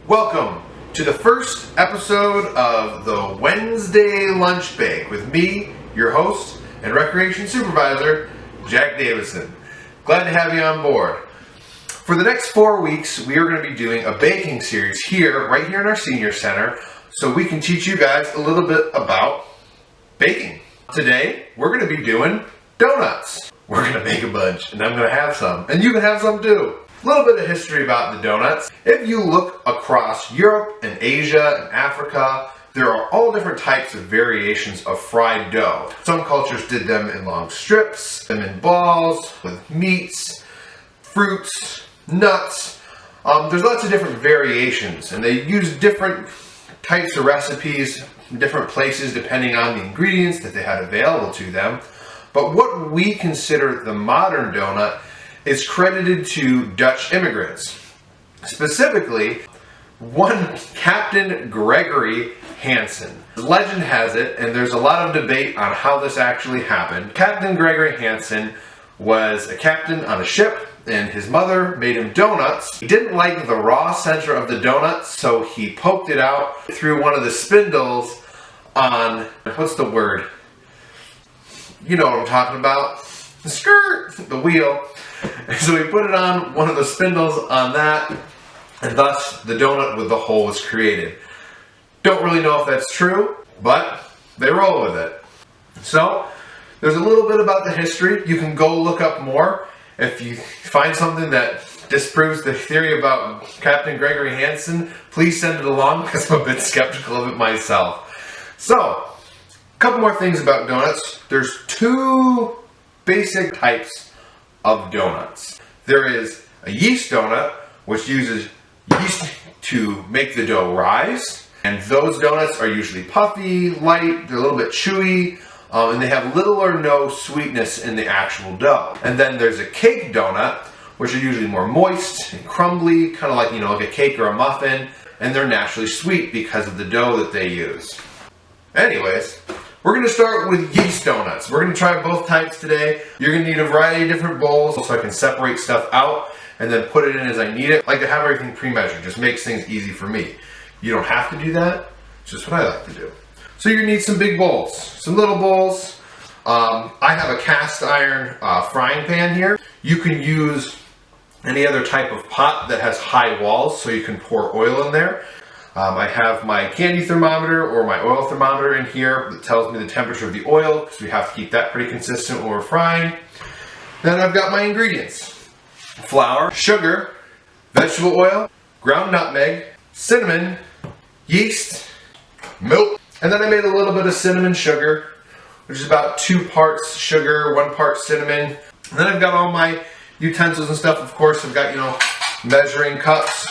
Welcome to the first episode of the Wednesday Lunch Bake with me, your host and recreation supervisor, Jack Davison. Glad to have you on board. For the next 4 weeks, we are going to be doing a baking series right here in our senior center, so we can teach you guys a little bit about baking. Today, we're going to be doing donuts. We're going to make a bunch, and I'm going to have some, and you can have some too. A little bit of history about the donuts. If you look across Europe and Asia and Africa, there are all different types of variations of fried dough. Some cultures did them in long strips, them in balls, with meats, fruits, nuts. There's lots of different variations, and they use different types of recipes in different places depending on the ingredients that they had available to them. But what we consider the modern donut is credited to Dutch immigrants. Specifically, one Captain Gregory Hansen. Legend has it, and there's a lot of debate on how this actually happened. Captain Gregory Hansen was a captain on a ship, and his mother made him donuts. He didn't like the raw center of the donuts, so he poked it out through one of the spindles on, what's the word? You know what I'm talking about. The skirt, the wheel. So he put it on one of the spindles on that, and thus the donut with the hole was created. Don't really know if that's true, but they roll with it. So there's a little bit about the history. You can go look up more. If you find something that disproves the theory about Captain Gregory Hansen, please send it along because I'm a bit skeptical of it myself. So, a couple more things about donuts. There's two basic types of donuts. There is a yeast donut, which uses yeast to make the dough rise. And those donuts are usually puffy, light, they're a little bit chewy, and they have little or no sweetness in the actual dough. And then there's a cake donut, which are usually more moist and crumbly, kind of like a cake or a muffin, and they're naturally sweet because of the dough that they use. Anyways, we're going to start with yeast donuts. We're going to try both types today. You're going to need a variety of different bowls so I can separate stuff out and then put it in as I need it. I like to have everything pre-measured. Just makes things easy for me. You don't have to do that. It's just what I like to do. So you're going to need some big bowls, some little bowls. I have a cast iron frying pan here. You can use any other type of pot that has high walls so you can pour oil in there. I have my candy thermometer or my oil thermometer in here that tells me the temperature of the oil because we have to keep that pretty consistent when we're frying. Then I've got my ingredients: flour, sugar, vegetable oil, ground nutmeg, cinnamon, yeast, milk, and then I made a little bit of cinnamon sugar, which is about 2 parts sugar, 1 part cinnamon. And then I've got all my utensils and stuff. Of course, I've got, measuring cups,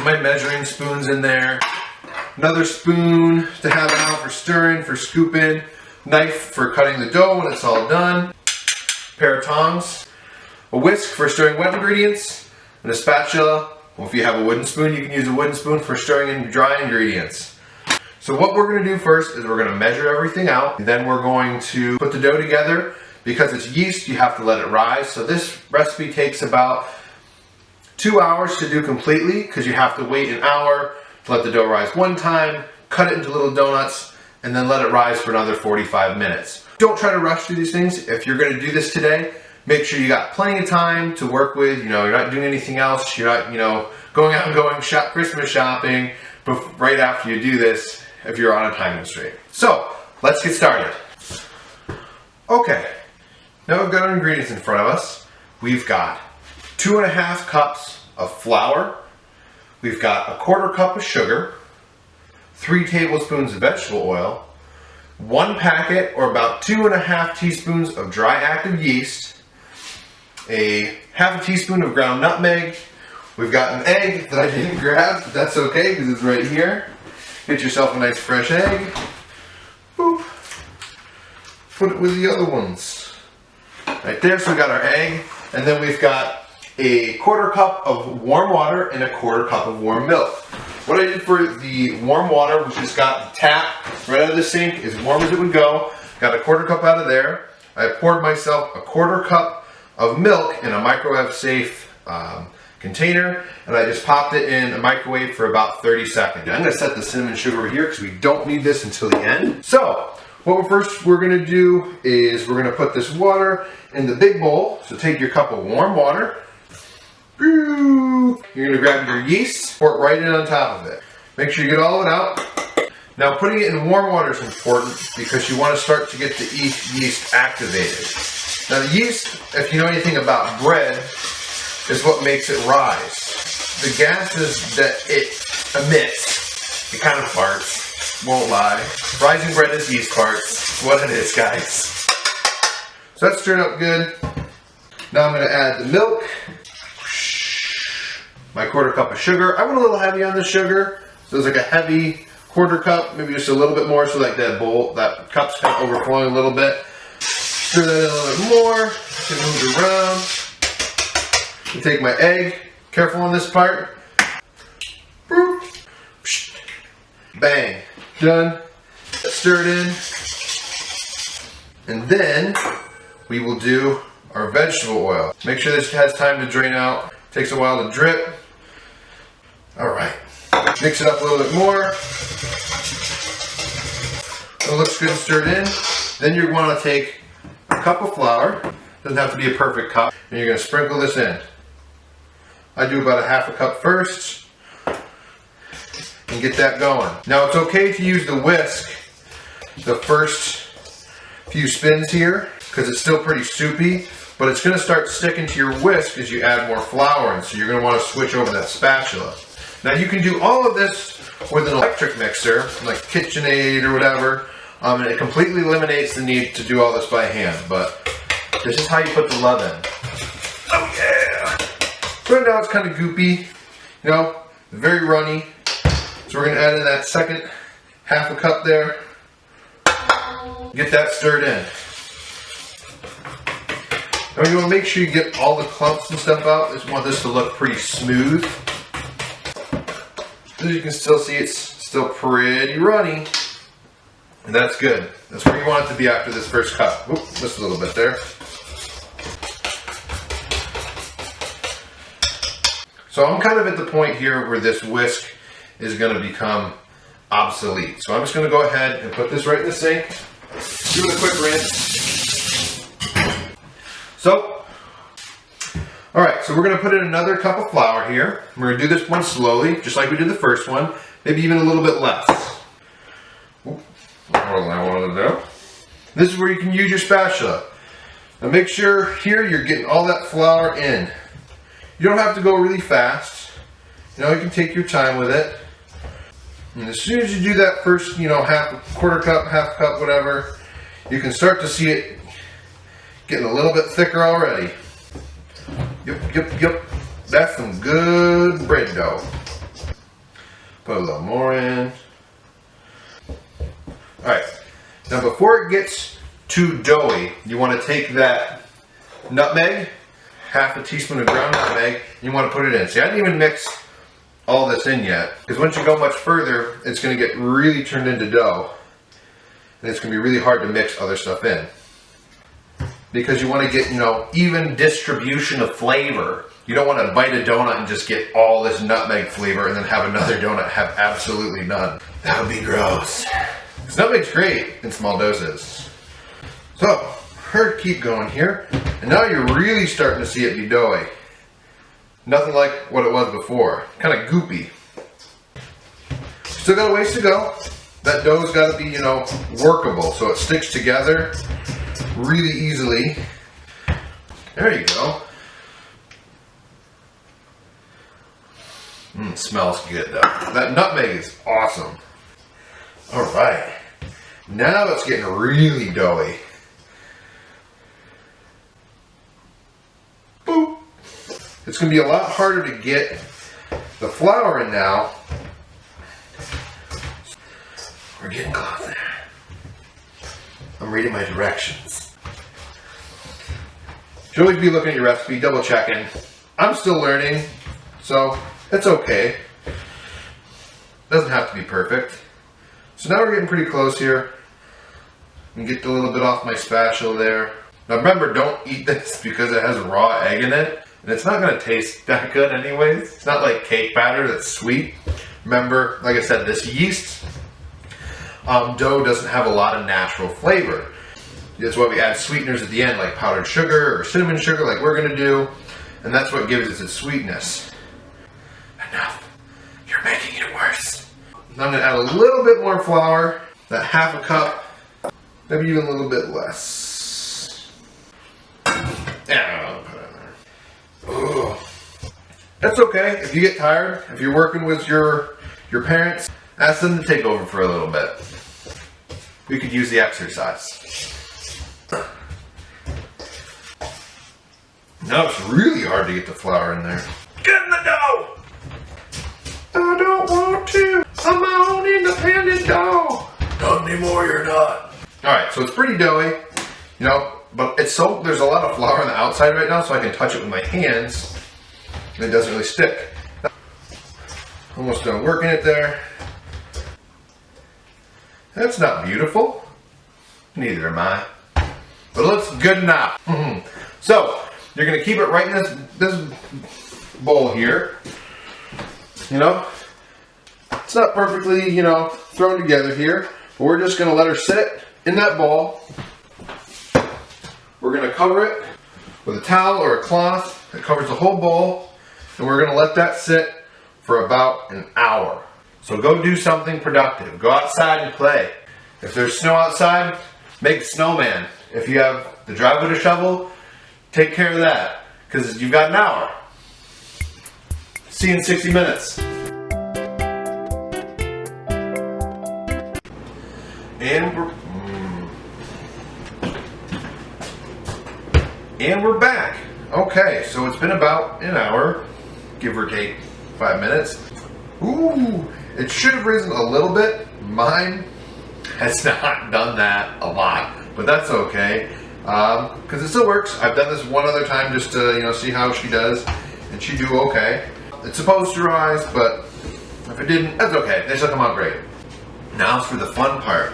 my measuring spoons in there, another spoon to have out for stirring, for scooping, knife for cutting the dough when it's all done, pair of tongs, a whisk for stirring wet ingredients, and a spatula. Well, if you have a wooden spoon, you can use a wooden spoon for stirring in dry ingredients. So what we're going to do first is we're going to measure everything out, and then we're going to put the dough together. Because it's yeast, you have to let it rise. So this recipe takes about 2 hours to do completely, because you have to wait an hour to let the dough rise one time, cut it into little donuts, and then let it rise for another 45 minutes. Don't try to rush through these things. If you're going to do this today, make sure you got plenty of time to work with. You're not doing anything else. You're not, going out and going Christmas shopping right after you do this if you're on a time constraint. So, let's get started. Okay, now we've got our ingredients in front of us. We've got 2.5 cups of flour. We've got a 1/4 cup of sugar, 3 tablespoons of vegetable oil, 1 packet or about 2.5 teaspoons of dry active yeast, a 1/2 teaspoon of ground nutmeg. We've got an egg that I didn't grab, but that's okay because it's right here. Get yourself a nice fresh egg. Boop. Put it with the other ones. Right there, so we got our egg, and then we've got a 1/4 cup of warm water and a 1/4 cup of warm milk. What I did for the warm water, which just got the tap right out of the sink, as warm as it would go. Got a 1/4 cup out of there. I poured myself a 1/4 cup of milk in a microwave safe container, and I just popped it in a microwave for about 30 seconds. I'm gonna set the cinnamon sugar over here because we don't need this until the end. So, what we're gonna do is we're gonna put this water in the big bowl. So take your cup of warm water. You're gonna grab your yeast, pour it right in on top of it. Make sure you get all of it out. Now putting it in warm water is important because you want to start to get the yeast activated. Now the yeast, if you know anything about bread, is what makes it rise. The gases that it emits, it kind of farts, won't lie. Rising bread is yeast farts, what it is, guys. So that's turned out good. Now I'm going to add the milk, my quarter cup of sugar. I went a little heavy on the sugar, so it's like a heavy quarter cup, maybe just a little bit more, so like that cup's kind of overflowing a little bit. Stir that in a little bit more, get moved around. I take my egg, careful on this part. Bang, done. Stir it in. And then we will do our vegetable oil. Make sure this has time to drain out. Takes a while to drip. All right, mix it up a little bit more. It looks good, stirred in. Then you're going to take a cup of flour. Doesn't have to be a perfect cup. And you're going to sprinkle this in. I do about a half a cup first. And get that going. Now it's okay to use the whisk the first few spins here because it's still pretty soupy. But it's going to start sticking to your whisk as you add more flour in. So you're going to want to switch over that spatula. Now you can do all of this with an electric mixer, like KitchenAid or whatever. And it completely eliminates the need to do all this by hand, but this is how you put the love in. Oh yeah! So right now it's kind of goopy, you know, very runny. So we're going to add in that second half a cup there. Get that stirred in. Now you want to make sure you get all the clumps and stuff out. Just want this to look pretty smooth. As you can still see, it's still pretty runny. And that's good. That's where you want it to be after this first cup. Oop, just a little bit there. So I'm kind of at the point here where this whisk is going to become obsolete. So I'm just going to go ahead and put this right in the sink. Do a quick rinse. So, alright, so we're going to put in another cup of flour here. We're going to do this one slowly, just like we did the first one. Maybe even a little bit less. Oop. More than I wanted to do. This is where you can use your spatula. Now make sure here you're getting all that flour in. You don't have to go really fast. You know, you can take your time with it. And as soon as you do that first, you know, quarter cup, half cup, whatever, you can start to see it getting a little bit thicker already. Yep. That's some good bread dough. Put a little more in. Alright, now before it gets too doughy, you want to take that nutmeg, half a teaspoon of ground nutmeg, and you want to put it in. See, I didn't even mix all this in yet, because once you go much further, it's going to get really turned into dough, and it's going to be really hard to mix other stuff in. Because you want to get, you know, even distribution of flavor. You don't want to bite a donut and just get all this nutmeg flavor and then have another donut have absolutely none. That would be gross. Because nutmeg's great in small doses. So, keep going here. And now you're really starting to see it be doughy. Nothing like what it was before. Kind of goopy. Still got a ways to go. That dough's got to be, you know, workable so it sticks together really easily. There you go. Smells good though. That nutmeg is awesome. Alright. Now it's getting really doughy. Boop. It's going to be a lot harder to get the flour in now. We're getting close there. I'm reading my directions. You should always be looking at your recipe, double checking. I'm still learning, so it's okay. Doesn't have to be perfect. So now we're getting pretty close here. And get a little bit off my spatula there. Now remember, don't eat this because it has raw egg in it. And it's not going to taste that good anyways. It's not like cake batter that's sweet. Remember, like I said, this yeast dough doesn't have a lot of natural flavor. That's why we add sweeteners at the end, like powdered sugar or cinnamon sugar, like we're going to do. And that's what gives it its sweetness. Enough. You're making it worse. Now I'm going to add a little bit more flour, that half a cup, maybe even a little bit less. Yeah, I'll put it in there. Ooh. That's okay. If you get tired, if you're working with your parents, ask them to take over for a little bit. We could use the exercise. Now it's really hard to get the flour in there. Get in the dough! I don't want to. I'm my own independent dough. Not anymore, you're not. Alright, so it's pretty doughy, you know, but it's so, there's a lot of flour on the outside right now, so I can touch it with my hands, and it doesn't really stick. Almost done working it there. That's not beautiful. Neither am I. But it looks good enough. So, you're going to keep it right in this bowl here. You know, it's not perfectly, you know, thrown together here. But we're just going to let her sit in that bowl. We're going to cover it with a towel or a cloth that covers the whole bowl. And we're going to let that sit for about an hour. So go do something productive. Go outside and play. If there's snow outside, make a snowman. If you have the driveway to shovel, take care of that. Because you've got an hour. See you in 60 minutes. And we're back. Okay, so it's been about an hour, give or take 5 minutes. Ooh, it should have risen a little bit. Mine has not done that a lot, but that's okay, because it still works. I've done this one other time just to, you know, see how she does, and she do okay. It's supposed to rise, but if it didn't, that's okay. They still come out great. Now for the fun part.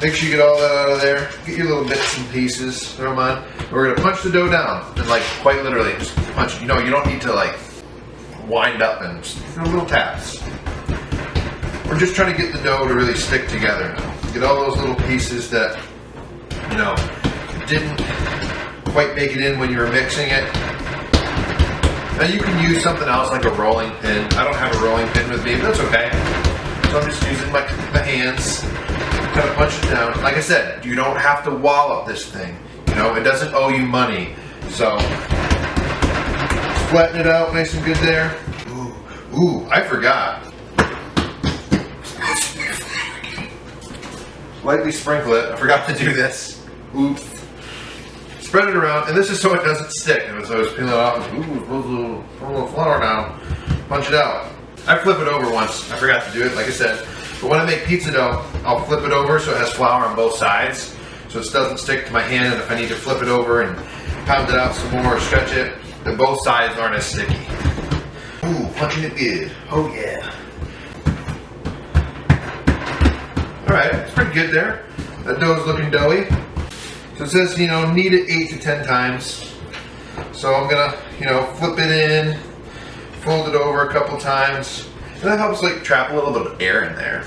Make sure you get all that out of there. Get your little bits and pieces. Throw them on. We're gonna punch the dough down, and like quite literally, just punch. You know, you don't need to like wind up and just little taps. We're just trying to get the dough to really stick together now. Get all those little pieces that, you know, didn't quite make it in when you were mixing it. Now you can use something else like a rolling pin. I don't have a rolling pin with me, but that's okay. So I'm just using my hands, kind of punch it down. Like I said, you don't have to wallop this thing. You know, it doesn't owe you money. So flatten it out nice and good there. Ooh, I forgot. Lightly sprinkle it. I forgot to do this. Oops. Spread it around, and this is so it doesn't stick. And as I was peeling it off, ooh, a little flour now. Punch it out. I flip it over once. I forgot to do it, like I said. But when I make pizza dough, I'll flip it over so it has flour on both sides, so it doesn't stick to my hand. And if I need to flip it over and pound it out some more or stretch it, then both sides aren't as sticky. Ooh, punching it good. Oh yeah. Alright, it's pretty good there. That dough's looking doughy. So it says, you know, knead it 8 to 10 times. So I'm gonna, you know, flip it in, fold it over a couple times. And that helps like trap a little bit of air in there.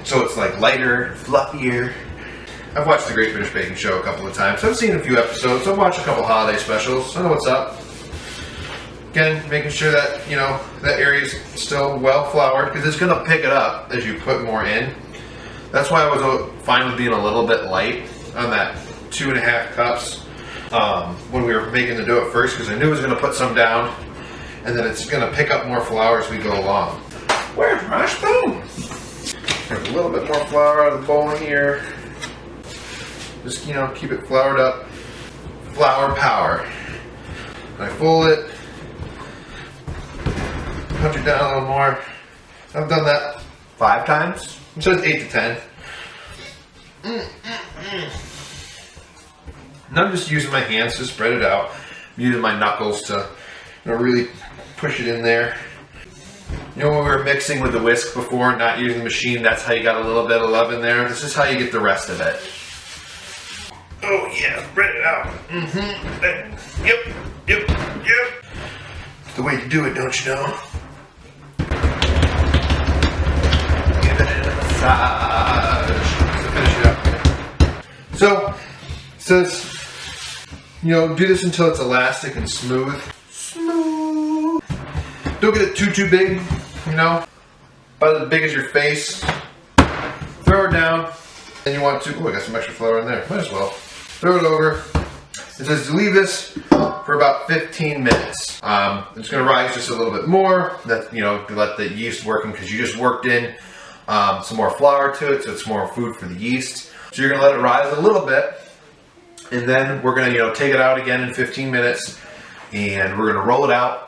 So it's like lighter, fluffier. I've watched the Great British Baking Show a couple of times. I've seen a few episodes. I've watched a couple holiday specials. I know what's up. Again, making sure that, you know, that area is still well floured, because it's going to pick it up as you put more in. That's why I was fine with being a little bit light on that 2.5 cups when we were making the dough at first, because I knew I was going to put some down, and then it's going to pick up more flour as we go along. Where's my spoon? There's a little bit more flour out of the bowl here. Just, you know, keep it floured up. Flour power. And I fold it. Punch it down a little more. I've done that 5 times. It says 8 to 10. And I'm just using my hands to spread it out. I'm using my knuckles to, you know, really push it in there. You know, when we were mixing with the whisk before, not using the machine, that's how you got a little bit of love in there. This is how you get the rest of it. Oh yeah, spread it out. Yep. Yep. It's the way to do it, don't you know? Give it a massage. Finish it up. So, it says, do this until it's elastic and smooth. Don't get it too big, about as big as your face. Throw it down. And you want to, I got some extra flour in there. Might as well. Throw it over. It says to leave this for about 15 minutes. It's going to rise just a little bit more. That to let the yeast working, because you just worked in some more flour to it, so it's more food for the yeast. So you're going to let it rise a little bit, and then we're going to take it out again in 15 minutes. And we're going to roll it out.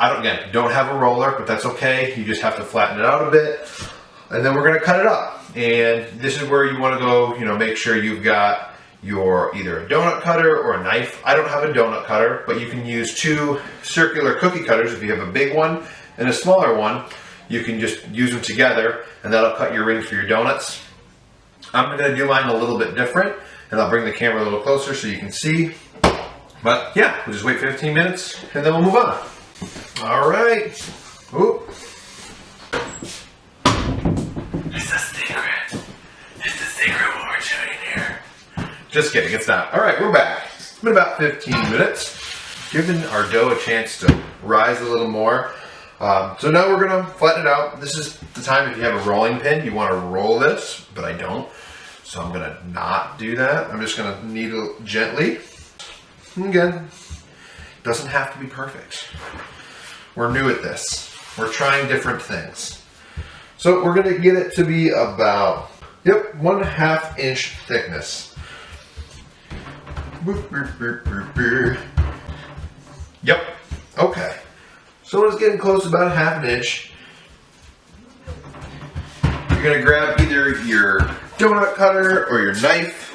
Don't have a roller, but that's okay. You just have to flatten it out a bit. And then we're going to cut it up. And this is where you want to go, make sure you've got your either a donut cutter or a knife. I don't have a donut cutter, but you can use 2 circular cookie cutters. If you have a big one and a smaller one, you can just use them together, and that'll cut your rings for your donuts. I'm going to do mine a little bit different, and I'll bring the camera a little closer so you can see. But yeah, we'll just wait 15 minutes and then we'll move on. All right. Ooh. It's a secret. It's a secret what we're shooting here. Just kidding, it's not. All right, we're back. It's been about 15 minutes, giving our dough a chance to rise a little more. So now we're gonna flatten it out. This is the time, if you have a rolling pin, you wanna roll this, but I don't. So I'm gonna not do that. I'm just gonna needle gently. Again, doesn't have to be perfect. We're new at this. We're trying different things. So we're gonna get it to be about, 1/2 inch thickness. Yep, okay. So it's getting close to about 1/2 inch. You're gonna grab either your donut cutter or your knife.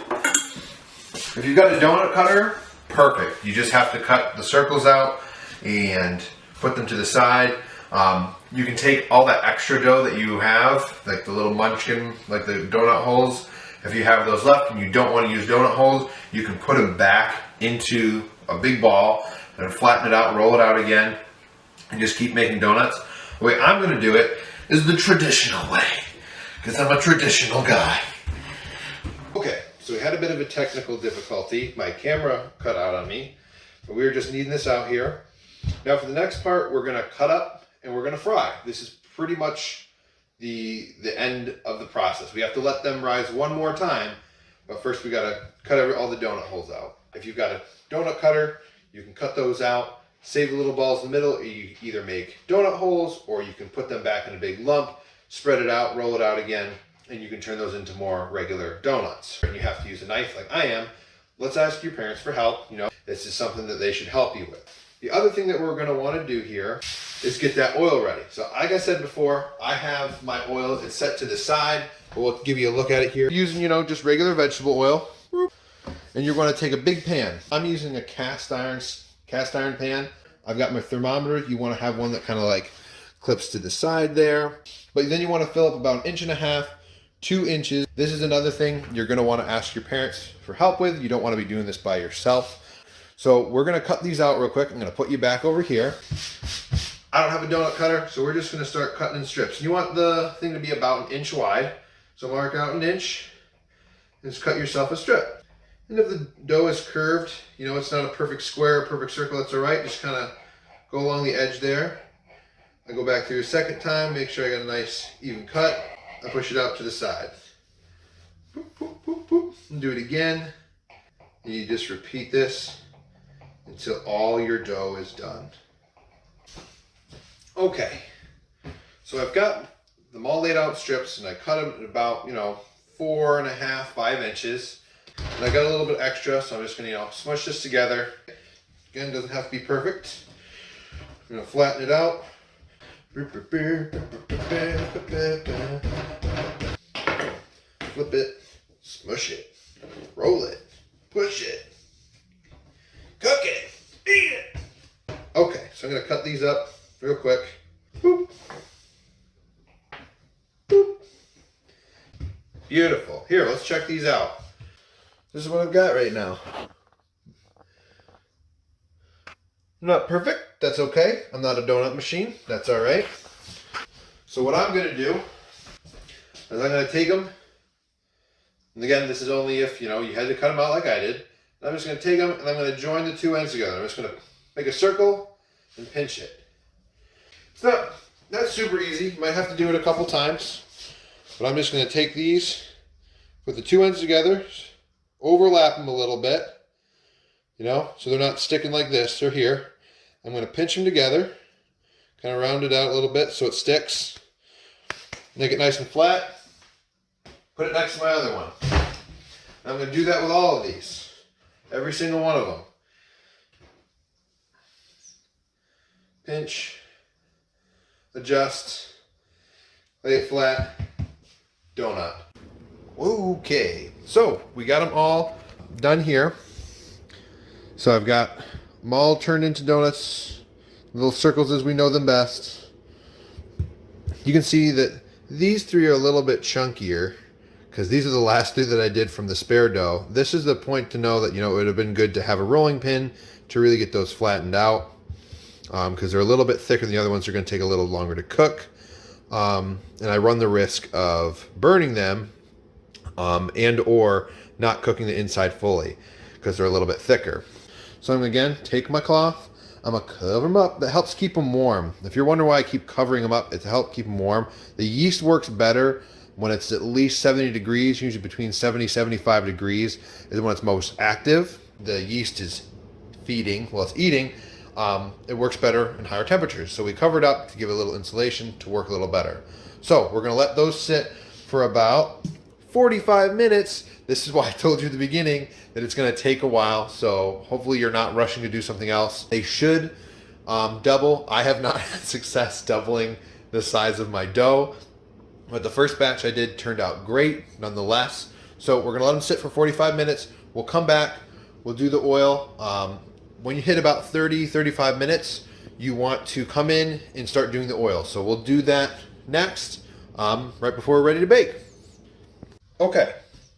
If you've got a donut cutter, perfect. You just have to cut the circles out and put them to the side. You can take all that extra dough that you have, like the little munchkin, like the donut holes. If you have those left and you don't want to use donut holes, you can put them back into a big ball and flatten it out, roll it out again, and just keep making donuts. The way I'm going to do it is the traditional way, because I'm a traditional guy. Okay, so we had a bit of a technical difficulty. My camera cut out on me, but we were just needing this out here. Now for the next part, we're going to cut up and we're going to fry. This is pretty much the end of the process. We have to let them rise one more time, but first we got to cut all the donut holes out. If you've got a donut cutter, you can cut those out, save the little balls in the middle. You either make donut holes or you can put them back in a big lump, spread it out, roll it out again, and you can turn those into more regular donuts. And you have to use a knife like I am. Let's ask your parents for help. This is something that they should help you with. The other thing that we're going to want to do here is get that oil ready. So like I said before, I have my oil. It's set to the side. We'll give you a look at it here. Using, just regular vegetable oil. And you're going to take a big pan. I'm using a cast iron pan. I've got my thermometer. You want to have one that kind of like clips to the side there. But then you want to fill up about 1.5 inches, 2 inches. This is another thing you're going to want to ask your parents for help with. You don't want to be doing this by yourself. So we're going to cut these out real quick. I'm going to put you back over here. I don't have a donut cutter, so we're just going to start cutting in strips. You want the thing to be about 1 inch wide. So mark out 1 inch and just cut yourself a strip. And if the dough is curved, it's not a perfect square, a perfect circle, that's all right. Just kind of go along the edge there. I go back through a second time, make sure I got a nice even cut. I push it out to the side. Boop, boop, boop, boop. And do it again. And you just repeat this until all your dough is done. Okay, so I've got them all laid out in strips, and I cut them at about 4.5, 5 inches. And I got a little bit extra, so I'm just going to smush this together. Again, doesn't have to be perfect. I'm going to flatten it out. Flip it, smush it, roll it, push it, cook it, eat it. Okay, so I'm going to cut these up real quick. Boop. Boop. Beautiful. Here, let's check these out. This is what I've got right now. Not perfect, that's okay. I'm not a donut machine, that's all right. So what I'm gonna do is I'm gonna take them, and again, this is only if, you had to cut them out like I did. I'm just gonna take them and I'm gonna join the two ends together. I'm just gonna make a circle and pinch it. It's not super easy. You might have to do it a couple times, but I'm just gonna take these, put the two ends together, overlap them a little bit, so they're not sticking like this. They're here. I'm going to pinch them together, kind of round it out a little bit so it sticks. Make it nice and flat. Put it next to my other one. I'm going to do that with all of these. Every single one of them. Pinch, adjust, lay it flat, donut. Okay, so we got them all done here. So I've got them all turned into donuts, little circles as we know them best. You can see that these three are a little bit chunkier because these are the last three that I did from the spare dough. This is the point to know that, it would have been good to have a rolling pin to really get those flattened out because they're a little bit thicker than the other ones. Are going to take a little longer to cook. And I run the risk of burning them and or not cooking the inside fully because they're a little bit thicker. So I'm going to, again, take my cloth. I'm going to cover them up. That helps keep them warm. If you're wondering why I keep covering them up, it's to help keep them warm. The yeast works better when it's at least 70 degrees, usually between 70 and 75 degrees is when it's most active. The yeast is feeding, it's eating. It works better in higher temperatures. So we cover it up to give it a little insulation to work a little better. So we're going to let those sit for about 45 minutes. This is why I told you at the beginning that it's going to take a while. So hopefully you're not rushing to do something else. They should double. I have not had success doubling the size of my dough, but the first batch I did turned out great nonetheless. So we're going to let them sit for 45 minutes. We'll come back. We'll do the oil. When you hit about 35 minutes, you want to come in and start doing the oil. So we'll do that next, right before we're ready to bake. Okay,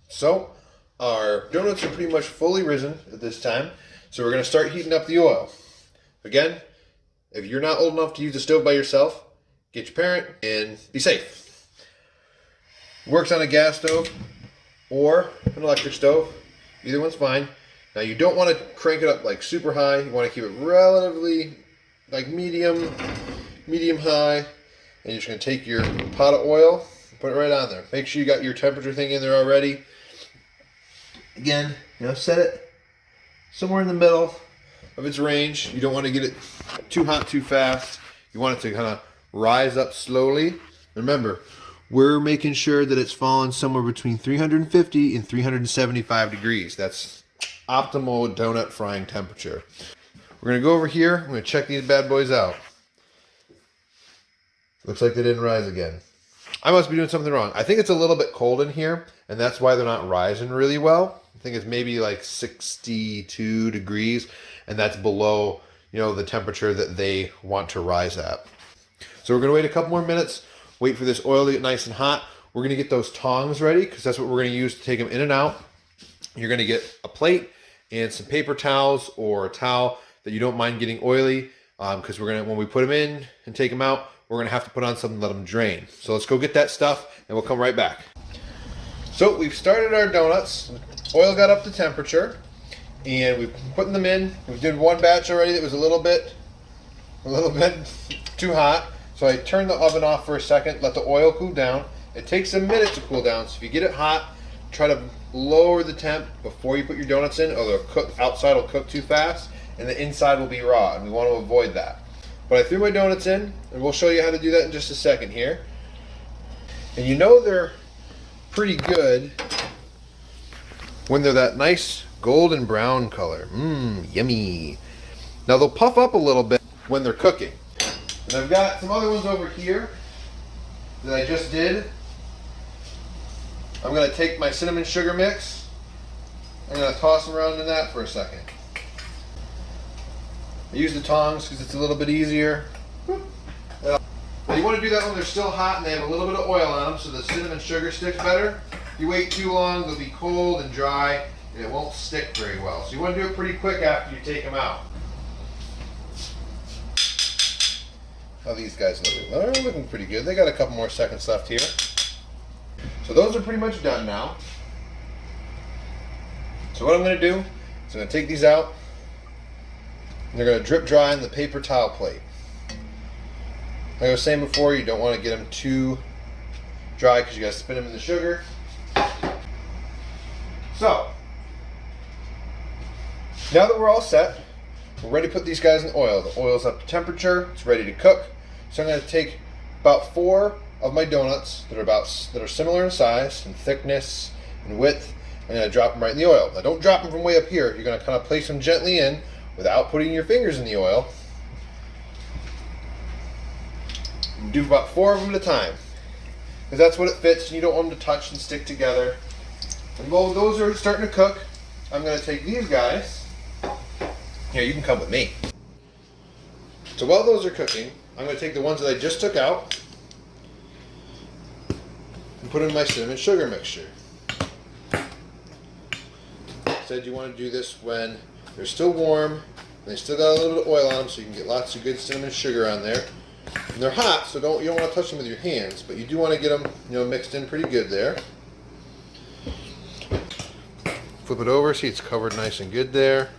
so our donuts are pretty much fully risen at this time. So we're going to start heating up the oil. Again, if you're not old enough to use the stove by yourself, get your parent and be safe. Works on a gas stove or an electric stove. Either one's fine. Now you don't want to crank it up like super high. You want to keep it relatively like medium high. And you're just going to take your pot of oil, put it right on there. Make sure you got your temperature thing in there already. Again, set it somewhere in the middle of its range. You don't want to get it too hot too fast. You want it to kind of rise up slowly. Remember, we're making sure that it's falling somewhere between 350 and 375 degrees. That's optimal donut frying temperature. We're going to go over here. I'm going to check these bad boys out. Looks like they didn't rise again. I must be doing something wrong. I think it's a little bit cold in here, and that's why they're not rising really well. I think it's maybe like 62 degrees, and that's below, the temperature that they want to rise at. So we're going to wait a couple more minutes, wait for this oil to get nice and hot. We're going to get those tongs ready because that's what we're going to use to take them in and out. You're going to get a plate and some paper towels or a towel that you don't mind getting oily because when we put them in and take them out, we're going to have to put on something to let them drain. So let's go get that stuff and we'll come right back. So we've started our donuts. Oil got up to temperature and we're putting them in. We did one batch already that was a little bit too hot. So I turned the oven off for a second, let the oil cool down. It takes a minute to cool down. So if you get it hot, try to lower the temp before you put your donuts in, or the outside will cook too fast and the inside will be raw, and we want to avoid that. But I threw my donuts in, and we'll show you how to do that in just a second here. And they're pretty good when they're that nice golden brown color. Yummy. Now they'll puff up a little bit when they're cooking. And I've got some other ones over here that I just did. I'm going to take my cinnamon sugar mix. I'm going to toss them around in that for a second. I use the tongs because it's a little bit easier. Now you want to do that when they're still hot and they have a little bit of oil on them so the cinnamon sugar sticks better. If you wait too long, they'll be cold and dry and it won't stick very well. So you want to do it pretty quick after you take them out. how these guys look. They're looking pretty good. They got a couple more seconds left here. So those are pretty much done now. So what I'm going to do is I'm going to take these out. And they're going to drip dry on the paper towel plate. Like I was saying before, you don't want to get them too dry because you got to spin them in the sugar. So, now that we're all set, we're ready to put these guys in oil. The oil's up to temperature, it's ready to cook. So I'm going to take about 4 of my donuts that are similar in size and thickness and width. I'm going to drop them right in the oil. Now don't drop them from way up here. You're going to kind of place them gently in without putting your fingers in the oil. Do about 4 of them at a time, because that's what it fits, and you don't want them to touch and stick together. And while those are starting to cook, I'm going to take these guys. Here, you can come with me. So while those are cooking, I'm going to take the ones that I just took out and put in my cinnamon sugar mixture. Said you want to do this when they're still warm and they still got a little bit of oil on them, so you can get lots of good cinnamon sugar on there. And they're hot, so you don't want to touch them with your hands, but you do want to get them, mixed in pretty good there. Flip it over, see it's covered nice and good there.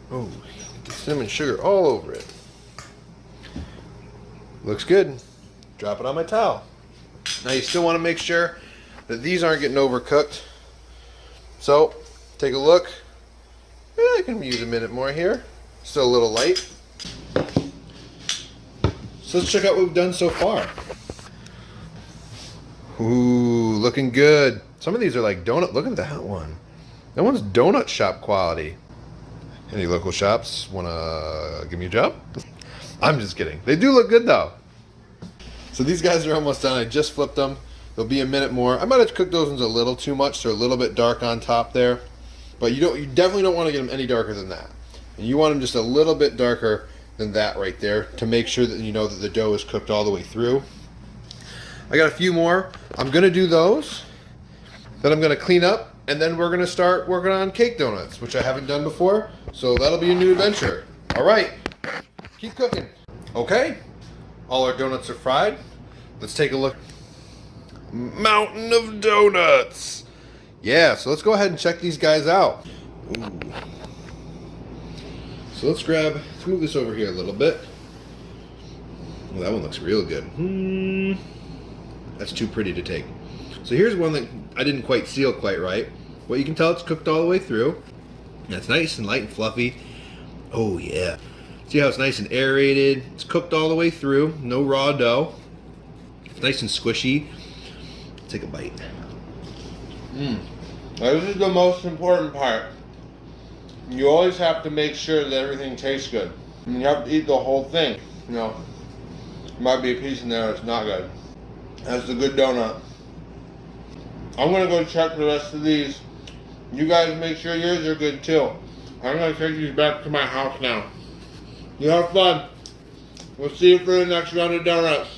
Oh, get the cinnamon sugar all over it. Looks good. Drop it on my towel. Now you still want to make sure that these aren't getting overcooked. So, take a look. I can use a minute more here. Still a little light. So let's check out what we've done so far. Ooh, looking good. Some of these are like donut. Look at that one. That one's donut shop quality. Any local shops want to give me a job? I'm just kidding. They do look good though. So these guys are almost done. I just flipped them. There'll be a minute more. I might have cooked those ones a little too much. They're a little bit dark on top there. But you definitely don't want to get them any darker than that. And you want them just a little bit darker than that right there to make sure that you know that the dough is cooked all the way through. I got a few more. I'm going to do those. Then I'm going to clean up, and then we're going to start working on cake donuts, which I haven't done before. So that'll be a new adventure. All right, keep cooking. Okay, all our donuts are fried. Let's take a look. Mountain of donuts. Yeah, so let's go ahead and check these guys out. Ooh. So let's move this over here a little bit. Well, that one looks real good. That's too pretty to take. So here's one that I didn't quite seal quite right. Well, you can tell it's cooked all the way through. That's nice and light and fluffy. Oh yeah. See how it's nice and aerated? It's cooked all the way through. No raw dough. It's nice and squishy. Take a bite. Now, this is the most important part. You always have to make sure that everything tastes good. And you have to eat the whole thing. There might be a piece in there that's not good. That's the good donut. I'm gonna go check the rest of these. You guys make sure yours are good too. I'm gonna take these back to my house now. You have fun. We'll see you for the next round of donuts.